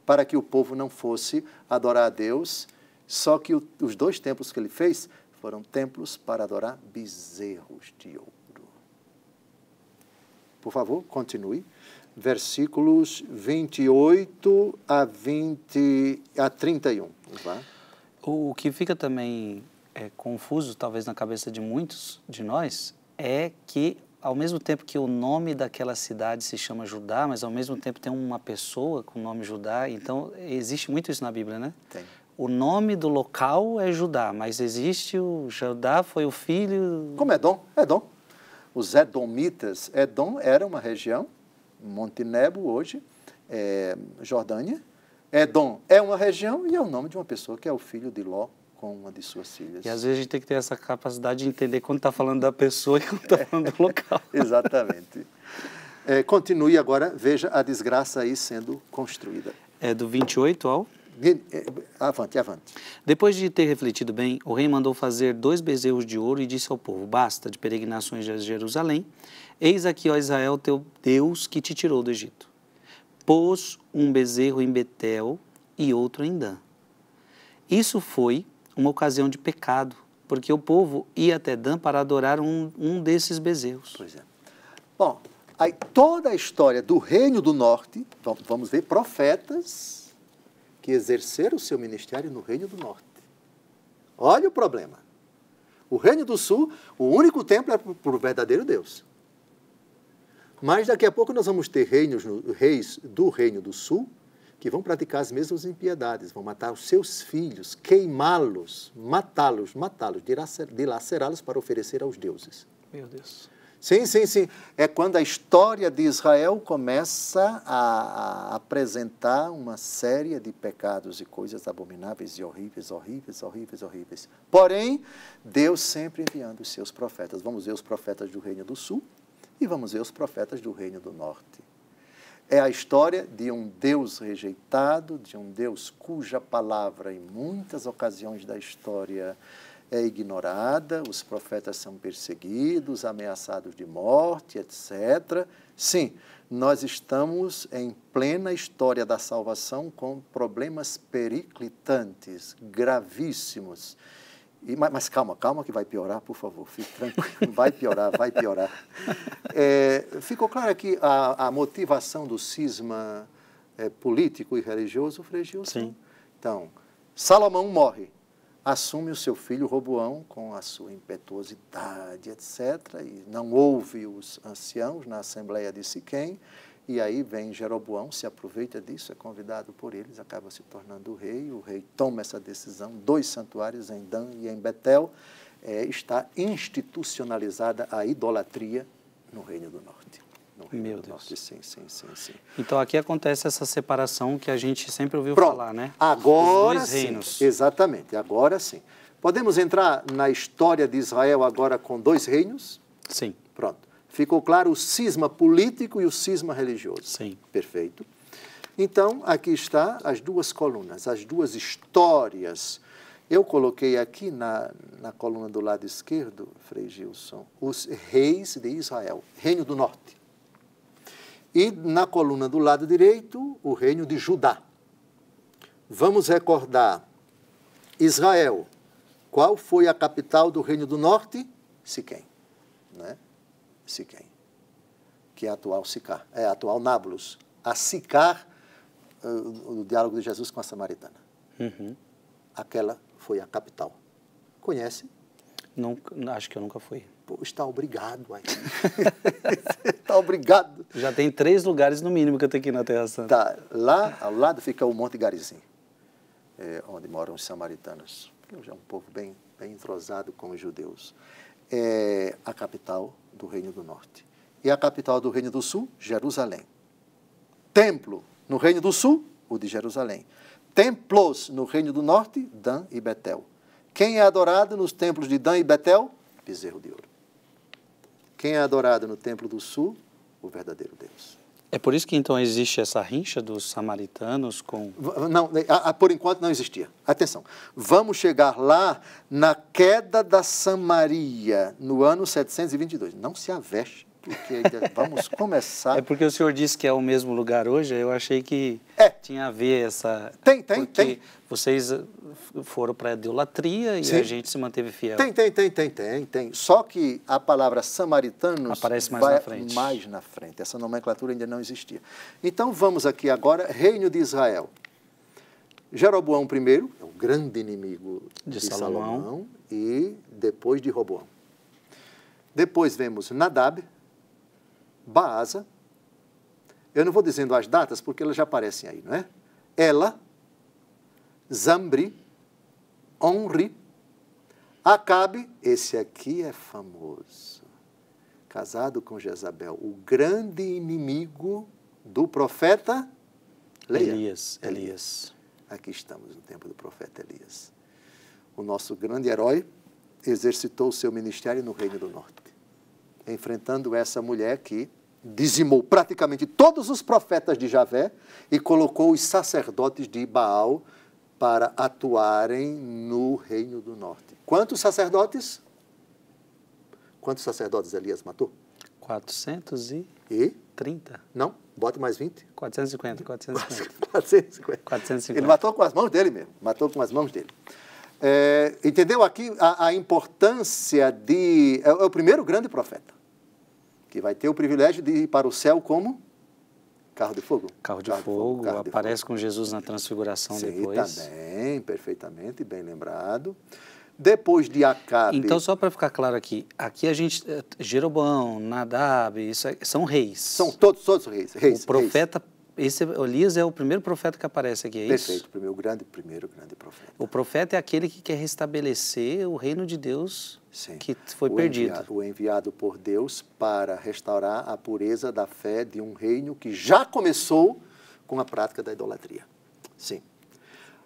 para que o povo não fosse adorar a Deus, só que os 2 templos que ele fez foram templos para adorar bezerros de ouro. Por favor, continue. Versículos 28 a 31. Vá. O que fica também confuso, talvez na cabeça de muitos de nós, é que, ao mesmo tempo que o nome daquela cidade se chama Judá, mas ao mesmo tempo tem uma pessoa com o nome Judá, então existe muito isso na Bíblia, né? Tem. O nome do local é Judá, mas existe o Judá, foi o filho... Como Edom? Edom. Os Edomitas. Edom era uma região, Monte Nebo hoje, Jordânia. Edom é uma região e é o nome de uma pessoa que é o filho de Ló com uma de suas filhas. E às vezes a gente tem que ter essa capacidade de entender quando está falando da pessoa e quando está falando do local. Exatamente. Continue agora, veja a desgraça aí sendo construída. É do 28 ao... Avante. Depois de ter refletido bem, o rei mandou fazer 2 bezerros de ouro e disse ao povo, basta de peregrinações a Jerusalém, eis aqui, ó Israel, teu Deus que te tirou do Egito. Pôs um bezerro em Betel e outro em Dan. Isso foi uma ocasião de pecado, porque o povo ia até Dan para adorar um desses bezerros. Pois é. Bom, aí toda a história do Reino do Norte, vamos ver profetas que exerceram o seu ministério no Reino do Norte. Olha o problema. O Reino do Sul, o único templo é para o verdadeiro Deus. Mas daqui a pouco nós vamos ter reis do Reino do Sul que vão praticar as mesmas impiedades, vão matar os seus filhos, queimá-los, matá-los, dilacerá-los para oferecer aos deuses. Meu Deus. Sim, sim, sim. É quando a história de Israel começa a apresentar uma série de pecados e coisas abomináveis e horríveis, horríveis, horríveis, horríveis. Porém, Deus sempre enviando os seus profetas. Vamos ver os profetas do Reino do Sul e vamos ver os profetas do Reino do Norte. É a história de um Deus rejeitado, de um Deus cuja palavra, em muitas ocasiões da história, é ignorada, os profetas são perseguidos, ameaçados de morte, etc. Sim, nós estamos em plena história da salvação com problemas periclitantes, gravíssimos. Mas calma que vai piorar, por favor, fique tranquilo, vai piorar. Ficou claro aqui a motivação do cisma político e religioso, Frei Gilson? Sim. Então, Salomão morre, assume o seu filho Roboão com a sua impetuosidade, etc., e não ouve os anciãos na Assembleia de Siquém, e aí vem Jeroboão, se aproveita disso, é convidado por eles, acaba se tornando o rei toma essa decisão, 2 santuários em Dan e em Betel, está institucionalizada a idolatria no Reino do Norte. No Reino Meu do Deus. Norte, sim. Então aqui acontece essa separação que a gente sempre ouviu Pronto. falar, né? Agora Os 2 reinos. Sim, exatamente, agora sim. Podemos entrar na história de Israel agora com 2 reinos? Sim. Pronto. Ficou claro o cisma político e o cisma religioso. Sim. Perfeito. Então, aqui está as 2 colunas, as 2 histórias. Eu coloquei aqui na coluna do lado esquerdo, Frei Gilson, os reis de Israel, Reino do Norte. E na coluna do lado direito, o Reino de Judá. Vamos recordar, Israel, qual foi a capital do Reino do Norte? Siquém, né? Siquém, que é a atual Sicar, é a atual Nablus. A Sicar, o diálogo de Jesus com a samaritana. Uhum. Aquela foi a capital. Conhece? Acho que eu nunca fui. Pô, está obrigado aí. Está obrigado. Já tem 3 lugares no mínimo que eu tenho que ir na Terra Santa. Tá, lá ao lado fica o Monte Garizim, onde moram os samaritanos, que hoje é um povo bem entrosado com os judeus. É a capital do Reino do Norte. E a capital do Reino do Sul, Jerusalém. Templo no Reino do Sul, o de Jerusalém. Templos no Reino do Norte, Dan e Betel. Quem é adorado nos templos de Dan e Betel? Bezerro de ouro. Quem é adorado no Templo do Sul? O verdadeiro Deus. É por isso que então existe essa rincha dos samaritanos com... Não, por enquanto não existia. Atenção, vamos chegar lá na queda da Samaria, no ano 722. Não se aveste, porque vamos começar... É porque o senhor disse que é o mesmo lugar hoje, eu achei que tinha a ver essa... Tem. Vocês foram para a idolatria e Sim. a gente se manteve fiel. Tem. Só que a palavra samaritanos aparece mais na frente. Mais na frente. Essa nomenclatura ainda não existia. Então vamos aqui agora, Reino de Israel. Jeroboão I, é o grande inimigo de Salomão, e depois de Roboão. Depois vemos Nadab, Baasa. Eu não vou dizendo as datas porque elas já aparecem aí, não é? Ela, Zambri, Onri, Acabe, esse aqui é famoso, casado com Jezabel, o grande inimigo do profeta Elias. Aqui estamos no tempo do profeta Elias. O nosso grande herói exercitou o seu ministério no Reino do Norte, enfrentando essa mulher que dizimou praticamente todos os profetas de Javé e colocou os sacerdotes de Baal para atuarem no Reino do Norte. Quantos sacerdotes? Quantos sacerdotes Elias matou? 430? Não, Bote mais 20. 450, 450. 450. 450. Ele matou com as mãos dele mesmo. Matou com as mãos dele. Entendeu aqui a importância de... É o primeiro grande profeta, que vai ter o privilégio de ir para o céu como carro de fogo. Carro de fogo, aparece com Jesus na transfiguração. Sim, depois. Também, perfeitamente, bem lembrado. Depois de Acabe... Então, só para ficar claro aqui a gente, Jeroboão, Nadab, são reis. São todos reis. O profeta, Elias é o primeiro profeta que aparece aqui, é isso? Perfeito, primeiro grande profeta. O profeta é aquele que quer restabelecer o reino de Deus. Sim. Que foi perdido. O enviado por Deus para restaurar a pureza da fé de um reino que já começou com a prática da idolatria. Sim.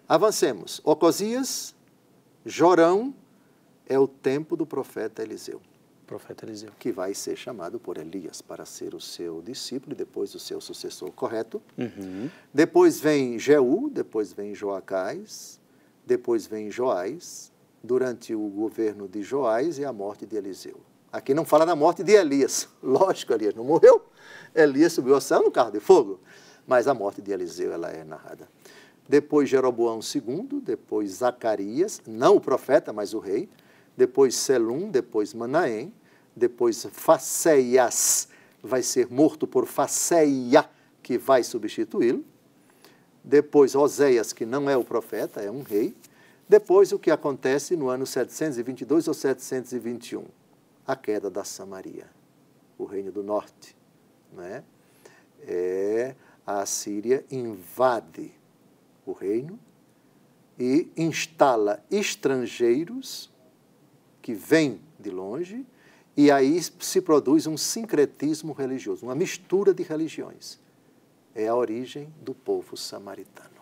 Avancemos. Ocosias, Jorão, é o tempo do profeta Eliseu. Profeta Eliseu. Que vai ser chamado por Elias para ser o seu discípulo e depois o seu sucessor, correto? Uhum. Depois vem Jeú, depois vem Joacás, depois vem Joás, durante o governo de Joás e a morte de Eliseu. Aqui não fala da morte de Elias. Lógico, Elias não morreu. Elias subiu ao céu no carro de fogo. Mas a morte de Eliseu, ela é narrada. Depois Jeroboão II, depois Zacarias, não o profeta, mas o rei. Depois Selum, depois Manaém. Depois Faceias vai ser morto por Faceia, que vai substituí-lo. Depois Oséias, que não é o profeta, é um rei. Depois, o que acontece no ano 722 ou 721? A queda da Samaria, o reino do norte. Né? A Assíria invade o reino e instala estrangeiros que vêm de longe, e aí se produz um sincretismo religioso, uma mistura de religiões. É a origem do povo samaritano.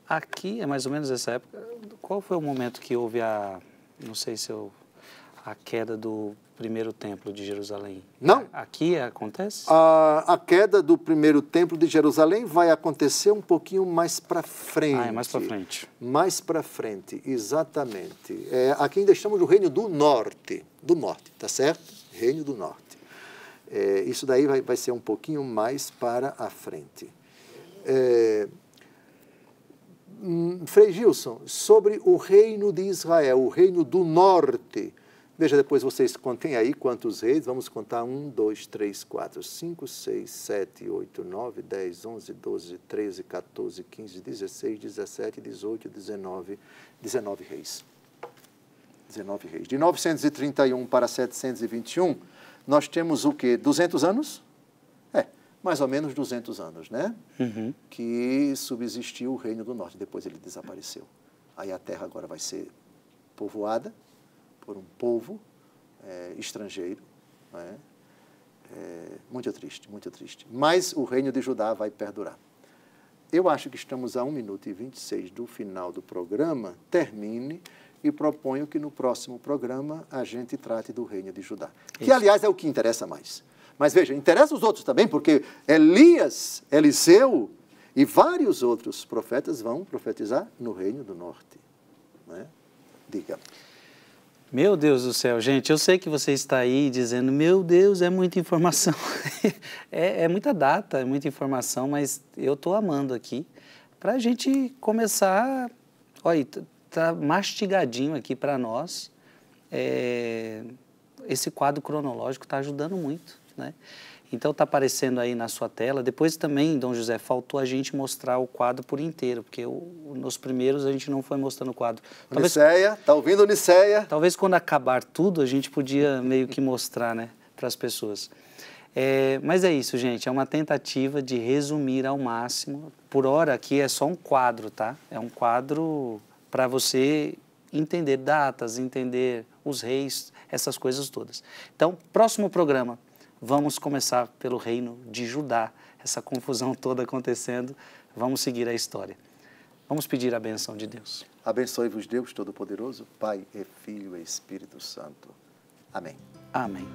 Aqui é mais ou menos essa época. Qual foi o momento que houve a queda do primeiro templo de Jerusalém? Não. Aqui acontece? A queda do primeiro templo de Jerusalém vai acontecer um pouquinho mais para frente. É mais para frente. Mais para frente, exatamente. Aqui ainda estamos no Reino do Norte. Do Norte, tá certo? Reino do Norte. Isso daí vai ser um pouquinho mais para a frente. Frei Gilson, sobre o reino de Israel, o reino do norte. Veja, depois vocês contem aí quantos reis. Vamos contar 1, 2, 3, 4, 5, 6, 7, 8, 9, 10, 11, 12, 13, 14, 15, 16, 17, 18, 19 reis. 19 reis. De 931 para 721, nós temos o quê? 200 anos? Mais ou menos 200 anos, né? Uhum. Que subsistiu o Reino do Norte, depois ele desapareceu. Aí a terra agora vai ser povoada por um povo estrangeiro, né? Muito triste, muito triste. Mas o Reino de Judá vai perdurar. Eu acho que estamos a 1 minuto e 26 do final do programa. Termine e proponho que no próximo programa a gente trate do Reino de Judá. Isso. Que, aliás, é o que interessa mais. Mas veja, interessa os outros também, porque Elias, Eliseu e vários outros profetas vão profetizar no Reino do Norte. Né? Diga. Meu Deus do céu, gente, eu sei que você está aí dizendo, meu Deus, é muita informação. é muita data, é muita informação, mas eu estou amando aqui para a gente começar. Olha, está mastigadinho aqui para nós. Esse quadro cronológico está ajudando muito. Né? Então está aparecendo aí na sua tela. Depois também, Dom José, faltou a gente mostrar o quadro por inteiro, porque nos primeiros a gente não foi mostrando o quadro. Niceia, está ouvindo, Niceia? Talvez quando acabar tudo a gente podia meio que mostrar, né, para as pessoas. Mas é isso, gente, é uma tentativa de resumir ao máximo. Por hora aqui é só um quadro, tá? É um quadro para você entender datas, entender os reis, essas coisas todas. Então, próximo programa. Vamos começar pelo reino de Judá, essa confusão toda acontecendo, vamos seguir a história. Vamos pedir a benção de Deus. Abençoe-vos Deus Todo-Poderoso, Pai e Filho e Espírito Santo. Amém. Amém.